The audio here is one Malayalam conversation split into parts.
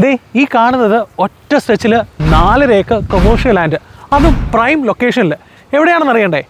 ദേ ഈ കാണുന്നത് ഒറ്റ സ്ട്രെച്ചിൽ 4 ഏക്കർ കൊമേഴ്ഷ്യൽ ലാൻഡ്, അതും പ്രൈം ലൊക്കേഷനിൽ. എവിടെയാണെന്ന് അറിയണ്ടേ?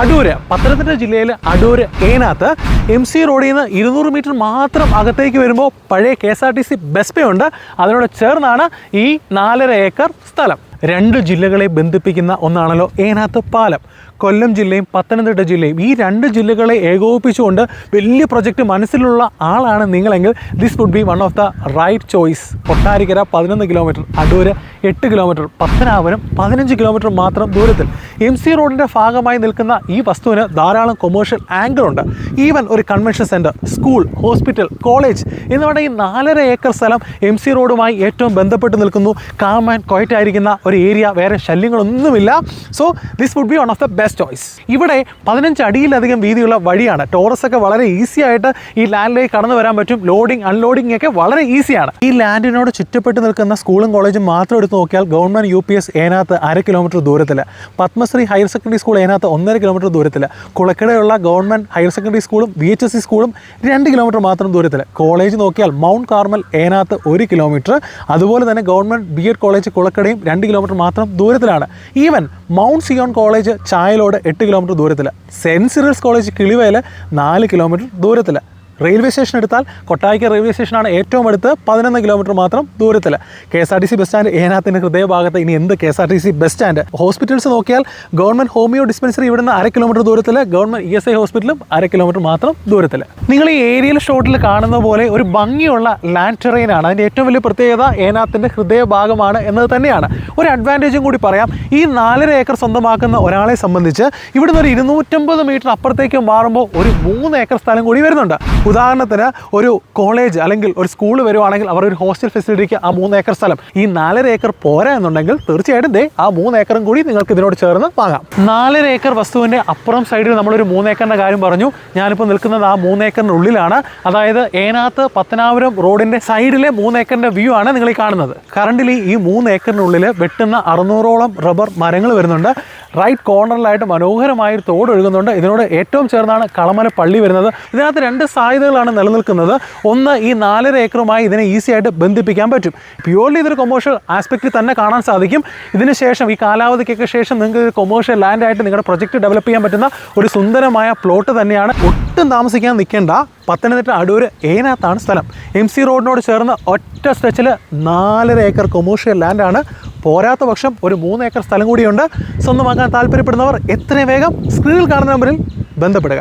അടൂര്, പത്തനംതിട്ട ജില്ലയിൽ അടൂര് ഏനാത്ത് MC റോഡിൽ നിന്ന് 200 മീറ്റർ മാത്രം അകത്തേക്ക് വരുമ്പോൾ പഴയ KSRTC ബസ് പേ ഉണ്ട്. അതിനോട് ചേർന്നാണ് ഈ 4.5 ഏക്കർ സ്ഥലം. 2 ജില്ലകളെ ബന്ധിപ്പിക്കുന്ന ഒന്നാണല്ലോ ഏനാത്ത് പാലം. കൊല്ലം ജില്ലയും പത്തനംതിട്ട ജില്ലയും, ഈ 2 ജില്ലകളെ ഏകോപിപ്പിച്ചുകൊണ്ട് വലിയ പ്രൊജക്റ്റ് മനസ്സിലുള്ള ആളാണ് നിങ്ങളെങ്കിൽ this would be one of the right choice. Kottarakkara 11 kilometre, Adoor 8 kilometre, Pathanapuram 15 kilometre മാത്രം ദൂരത്തിൽ MC റോഡിൻ്റെ ഭാഗമായി നിൽക്കുന്ന ഈ വസ്തുവിന് ധാരാളം കൊമേഴ്ഷ്യൽ ആംഗിൾ ഉണ്ട്. ഈവൻ ഒരു convention centre, school, hospital, college എന്നിവിടെ ഈ 4.5 ഏക്കർ സ്ഥലം MC റോഡുമായി ഏറ്റവും ബന്ധപ്പെട്ട് നിൽക്കുന്നു. കാം ആൻഡ് ക്വയറ്റ് ആയിരിക്കുന്ന ഒരു ഏരിയ, വേറെ ശല്യങ്ങളൊന്നുമില്ല. So this would be one of the best choice. ഇവിടെ 15 അടിയിലധികം വീതിയുള്ള വഴിയാണ്. ടോറസ് ഒക്കെ വളരെ ഈസി ആയിട്ട് ഈ ലാൻഡിലേക്ക് കടന്നു വരാൻ പറ്റും. ലോഡിങ് അൺലോഡിങ് ഒക്കെ വളരെ ഈസിയാണ്. ഈ ലാൻഡിനോട് ചുറ്റപ്പെട്ട് നിൽക്കുന്ന സ്കൂളും കോളേജും മാത്രം എടുത്ത് നോക്കിയാൽ ഗവൺമെൻറ് UPS ഏനാത്ത് 1/2 കിലോമീറ്റർ ദൂരത്തിൽ, Padmashree higher secondary school Enath 1.5 kilometre ദൂരത്തിൽ, കുളക്കടയുള്ള ഗവൺമെൻറ് ഹയർ സെക്കൻഡറി സ്കൂളും VHSC സ്കൂളും 2 കിലോമീറ്റർ മാത്രം ദൂരത്തിൽ, കോളേജ് നോക്കിയാൽ മൗണ്ട് കാർമൽ ഏനാത്ത് 1 കിലോമീറ്റർ, അതുപോലെ തന്നെ ഗവൺമെൻറ് BEd കോളേജ് കുളക്കടയും 2 കിലോമീറ്റർ മാത്രം ദൂരത്തിലാണ്. Even mount Zion college Chayalode 8 kilometre ദൂരത്തിൽ, സെൻറ്റ് സിറിൽസ് കോളേജ് കിളിവയിൽ 4 കിലോമീറ്റർ ദൂരത്തിൽ. റെയിൽവേ സ്റ്റേഷൻ എടുത്താൽ കൊട്ടായിക്കര റെയിൽവേ സ്റ്റേഷനാണ് ഏറ്റവും അടുത്ത്, 11 കിലോമീറ്റർ മാത്രം ദൂരത്തിൽ. KSRTC ബസ് സ്റ്റാൻഡ് ഏനാത്തിൻ്റെ ഹൃദയഭാഗത്ത്. ഇനി എന്ത് KSRTC ബസ് സ്റ്റാൻഡ്. ഹോസ്പിറ്റൽസ് നോക്കിയാൽ ഗവൺമെൻറ് ഹോമിയോ ഡിസ്പെൻസറി ഇവിടുന്ന് 1/2 കിലോമീറ്റർ ദൂരത്തിൽ, ഗവൺമെൻറ് ESI ഹോസ്പിറ്റലും 1/2 കിലോമീറ്റർ മാത്രം ദൂരത്തിൽ. നിങ്ങൾ ഈ ഏരിയൽ ഷോട്ടിൽ കാണുന്ന പോലെ ഒരു ഭംഗിയുള്ള ലാൻഡ് ടെറൈനാണ്. അതിൻ്റെ ഏറ്റവും വലിയ പ്രത്യേകത ഏനാത്തിൻ്റെ ഹൃദയഭാഗമാണ് എന്നത് തന്നെയാണ്. ഒരു അഡ്വാൻറ്റേജും കൂടി പറയാം. ഈ 4.5 ഏക്കർ സ്വന്തമാക്കുന്ന ഒരാളെ സംബന്ധിച്ച് ഇവിടുന്ന് ഒരു 250 മീറ്റർ അപ്പുറത്തേക്ക് മാറുമ്പോൾ ഒരു 3 ഏക്കർ സ്ഥലം കൂടി വരുന്നുണ്ട്. ഉദാഹരണത്തിന് ഒരു കോളേജ് അല്ലെങ്കിൽ ഒരു സ്കൂൾ വരുവാണെങ്കിൽ അവർ ഒരു ഹോസ്റ്റൽ ഫെസിലിറ്റിക്ക് ആ 3 ഏക്കർ സ്ഥലം. ഈ 4.5 ഏക്കർ പോരാ എന്നുണ്ടെങ്കിൽ തീർച്ചയായിട്ടും ആ 3 ഏക്കറും കൂടി നിങ്ങൾക്ക് ഇതിനോട് ചേർന്ന് വാങ്ങാം. 4.5 ഏക്കർ വസ്തുവിൻ്റെ അപ്പുറം സൈഡിൽ നമ്മളൊരു 3 ഏക്കറിൻ്റെ കാര്യം പറഞ്ഞു. ഞാനിപ്പോൾ നിൽക്കുന്നത് ആ 3 ഏക്കറിൻ്റെ ഉള്ളിലാണ്. അതായത് ഏനാത്ത് പത്തനാപുരം റോഡിൻ്റെ സൈഡിലെ 3 ഏക്കറിൻ്റെ വ്യൂ ആണ് നിങ്ങൾ ഈ കാണുന്നത്. കറണ്ടിലി ഈ 3 ഏക്കറിനുള്ളിൽ വെട്ടുന്ന 600ഓളം റബ്ബർ മരങ്ങൾ വരുന്നുണ്ട്. റൈറ്റ് കോർണറിലായിട്ട് മനോഹരമായൊരു തോട് ഒഴുകുന്നുണ്ട്. ഇതിനോട് ഏറ്റവും ചേർന്നാണ് കളമല പള്ളി വരുന്നത്. ഇതിനകത്ത് 2 സാധ്യതകളാണ് നിലനിൽക്കുന്നത്. ഒന്ന്, ഈ 4.5 ഏക്കറുമായി ഇതിനെ ഈസി ആയിട്ട് ബന്ധിപ്പിക്കാൻ പറ്റും. പ്യൂർലി ഇതൊരു കൊമേഴ്ഷ്യൽ ആസ്പെക്റ്റിൽ തന്നെ കാണാൻ സാധിക്കും. ഇതിന് ശേഷം ഈ കാലാവധിക്കൊക്കെ ശേഷം നിങ്ങൾക്ക് കൊമേഴ്ഷ്യൽ ലാൻഡായിട്ട് നിങ്ങളുടെ പ്രൊജക്റ്റ് ഡെവലപ്പ് ചെയ്യാൻ പറ്റുന്ന ഒരു സുന്ദരമായ പ്ലോട്ട് തന്നെയാണ്. ഒട്ടും താമസിക്കാൻ നിൽക്കേണ്ട. പത്തനംതിട്ട അടൂര് ഏനാത്താണ് സ്ഥലം. MC റോഡിനോട് ചേർന്ന് ഒറ്റ സ്ട്രെച്ചിൽ 4.5 ഏക്കർ കൊമേഴ്ഷ്യൽ ലാൻഡാണ്. പോരാത്ത പക്ഷം ഒരു 3 ഏക്കർ സ്ഥലം കൂടിയുണ്ട്. സ്വന്തമാക്കാൻ താല്പര്യപ്പെടുന്നവർ എത്രയും വേഗം സ്ക്രീനിൽ കാണുന്ന നമ്പറിൽ ബന്ധപ്പെടുക.